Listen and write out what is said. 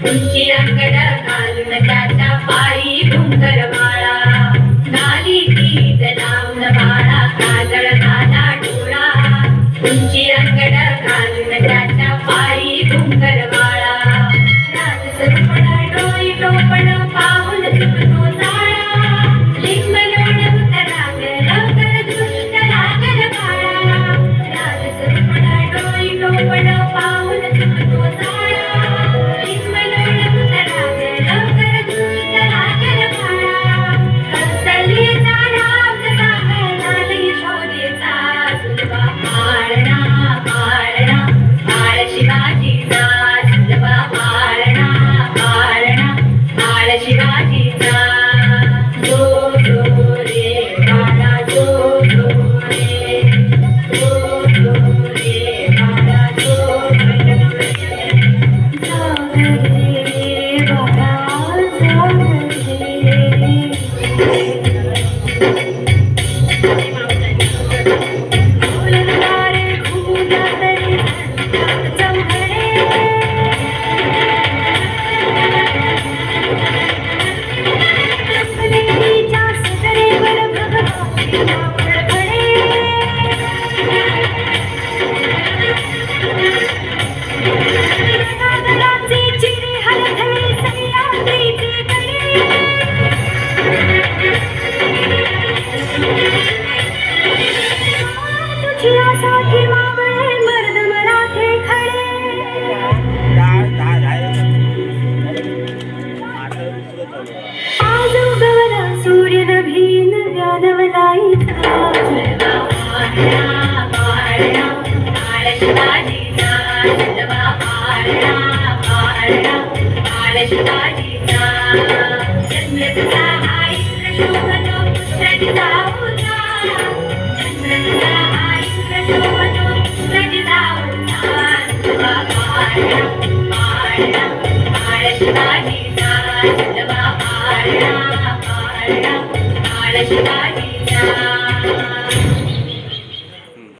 उंची अंगड घालून त्याच्या पायी घुंगर माळा घाली गीत लावून बाळा काजळ घाला डोळा उंची अंगड घालून त्याच्या पायी घुंगर माळा राजसरपणा डोई टोपण पाहून चुकतो जाळा लिंग लोण उतराग लवकर दृष्ट लागल बाळा राजसरपणा डोई टोपण पाहून चुकतो जाळा लिंग लोण उतराग लवकर दृष्ट लागल बाळा कौसल्येचा राम सांगला यशोदेचा सुलभा पाळणा पाळणा बाळ शिवाजीचा सुलभा पाळणा पाळणा बाळ शिवाजीचा जो जो रे बाळा जो जो रे जो जो रे बाळा जो जो रे जाग रे बाळा जाग रे खूला तरी चौघडे लक्ष्मीच्या सदरेवर भगवान खडे सागराचे चिरे हलधळे सह्याद्रीचे कडे तुझ्यासाठी मावळे मर्द मराठे खडे आज उगवला सूर्य नभीन व्यानवलाईचा सुलभा पाळणा पाळणा बाळ शिवाजीचा सुलभा पाळणा पाळणा बाळ शिवाजीचा चंद्र तुझा हा इंद्र शोभतो पुत्र जिजाऊचा चंद्र तुझा हा इंद्र शोभतो पुत्र जिजाऊचा सुलभा पाळणा पाळणा बाळ शिवाजीचा सुलभा पाळणा पाळणा बाळ शिवाजीचा